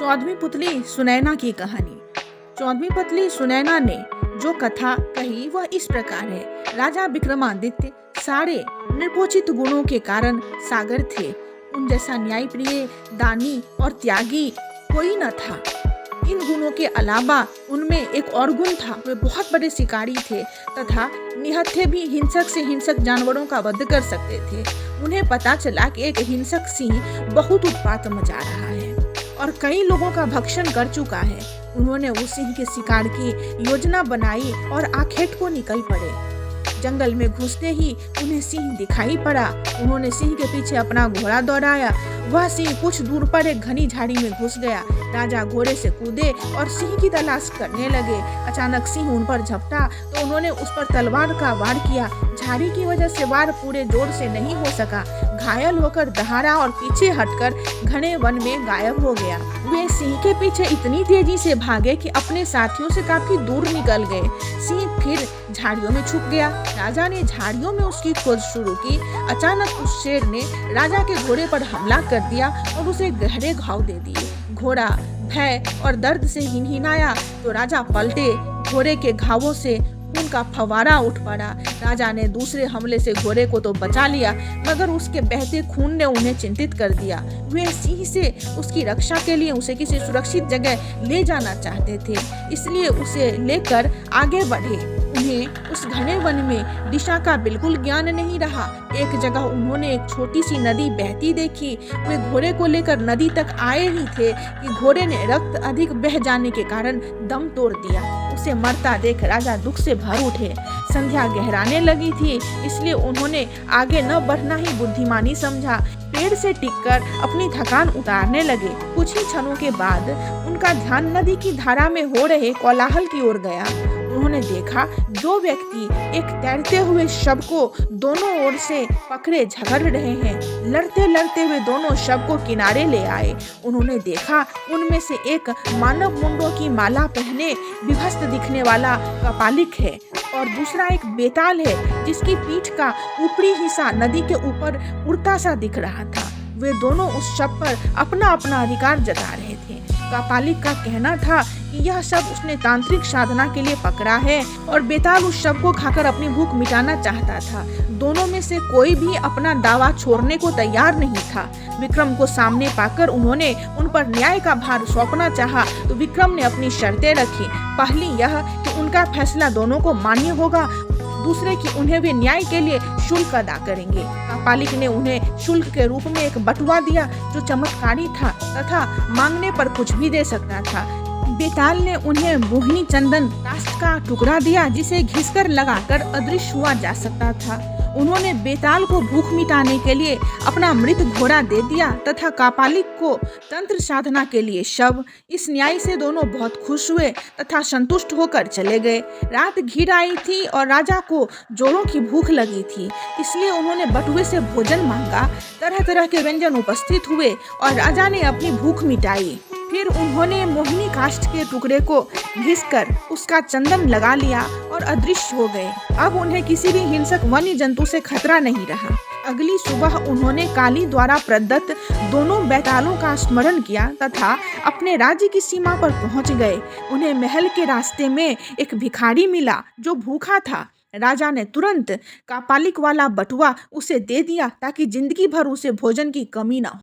14वीं पुतली सुनैना की कहानी। 14वीं पुतली सुनैना ने जो कथा कही वह इस प्रकार है। राजा विक्रमादित्य सारे निर्पोचित गुणों के कारण सागर थे। उन जैसा न्यायप्रिय, दानी और त्यागी कोई न था। इन गुणों के अलावा उनमें एक और गुण था, वे बहुत बड़े शिकारी थे तथा निहत्थे भी हिंसक से हिंसक जानवरों का वध कर सकते थे। उन्हें पता चला कि एक हिंसक सिंह बहुत उत्पात मचा रहा है और कई लोगों का भक्षण कर चुका है। उन्होंने उस सिंह के शिकार की योजना बनाई और आखेट को निकल पड़े। जंगल में घुसते ही उन्हें सिंह दिखाई पड़ा। उन्होंने सिंह के पीछे अपना घोड़ा दौड़ाया। वह सिंह कुछ दूर पर एक घनी झाड़ी में घुस गया। राजा घोड़े से कूदे और सिंह की तलाश करने लगे। अचानक सिंह उन पर झपटा तो उन्होंने उस पर तलवार का वार किया। झाड़ी की वजह से वार पूरे जोर से नहीं हो सका। घायल होकर दहाड़ा और पीछे हटकर घने वन में गायब हो गया। वे सिंह के पीछे इतनी तेजी से भागे कि अपने साथियों से काफी दूर निकल गए। सिंह फिर झाड़ियों में छुप गया। राजा ने झाड़ियों में उसकी खोज शुरू की। अचानक उस शेर ने राजा के घोड़े पर हमला कर दिया और उसे गहरे घाव दे दिए। घोड़ा भय और दर्द से हिनहिनाया तो राजा पलटे। घोड़े के घावों से खून का फवारा उठ पड़ा। राजा ने दूसरे हमले से घोड़े को तो बचा लिया, मगर उसके बहते खून ने उन्हें चिंतित कर दिया। वे सिंह से उसकी रक्षा के लिए उसे किसी सुरक्षित जगह ले जाना चाहते थे, इसलिए उसे लेकर आगे बढ़े। उन्हें उस घने वन में दिशा का बिल्कुल ज्ञान नहीं रहा। एक जगह उन्होंने एक छोटी सी नदी बहती देखी। वे घोड़े को लेकर नदी तक आए ही थे कि घोड़े ने रक्त अधिक बह जाने के कारण दम तोड़ दिया। उसे मरता देख राजा दुख से भर उठे। संध्या गहराने लगी थी, इसलिए उन्होंने आगे न बढ़ना ही बुद्धिमानी समझा। पेड़ से टिककर अपनी थकान उतारने लगे। कुछ ही क्षणों के बाद उनका ध्यान नदी की धारा में हो रहे कोलाहल की ओर गया। उन्होंने देखा दो व्यक्ति एक तैरते हुए शव को दोनों ओर से पकड़े झगड़ रहे हैं। लड़ते लड़ते हुए दोनों शव को किनारे ले आए। उन्होंने देखा उनमें से एक मानव मुंडों की माला पहने विभस्त दिखने वाला कपालिक है और दूसरा एक बेताल है जिसकी पीठ का ऊपरी हिस्सा नदी के ऊपर उड़ता सा दिख रहा था। वे दोनों उस शव पर अपना अपना अधिकार जता रहे थे। कपालिक का कहना था कि यह शव उसने तांत्रिक साधना के लिए पकड़ा है और बेताल उस शव को खाकर अपनी भूख मिटाना चाहता था। दोनों में से कोई भी अपना दावा छोड़ने को तैयार नहीं था। विक्रम को सामने पाकर उन्होंने उन पर न्याय का भार सौंपना चाहा तो विक्रम ने अपनी शर्तें रखी। पहली यह कि उनका फैसला दोनों को मान्य होगा, दूसरे कि उन्हें वे न्याय के लिए शुल्क अदा करेंगे। कपालिक ने उन्हें शुल्क के रूप में एक बटुआ दिया जो चमत्कारी था तथा मांगने पर कुछ भी दे सकता था। बेताल ने उन्हें मोहिनी चंदन काष्ठ का टुकड़ा दिया जिसे घिसकर लगाकर अदृश्य हुआ जा सकता था। उन्होंने बेताल को भूख मिटाने के लिए अपना मृत घोड़ा दे दिया तथा कपालिक को तंत्र साधना के लिए शव। इस न्याय से दोनों बहुत खुश हुए तथा संतुष्ट होकर चले गए। रात घिर आई थी और राजा को जोरों की भूख लगी थी, इसलिए उन्होंने बटुए से भोजन मांगा। तरह तरह के व्यंजन उपस्थित हुए और राजा ने अपनी भूख मिटाई। फिर उन्होंने मोहिनी काष्ठ के टुकड़े को घिसकर उसका चंदन लगा लिया और अदृश्य हो गए। अब उन्हें किसी भी हिंसक वन्य जंतु से खतरा नहीं रहा। अगली सुबह उन्होंने काली द्वारा प्रदत्त दोनों बेतालों का स्मरण किया तथा अपने राज्य की सीमा पर पहुंच गए। उन्हें महल के रास्ते में एक भिखारी मिला जो भूखा था। राजा ने तुरंत कपालिक वाला बटुआ उसे दे दिया ताकि जिंदगी भर उसे भोजन की कमी न हो।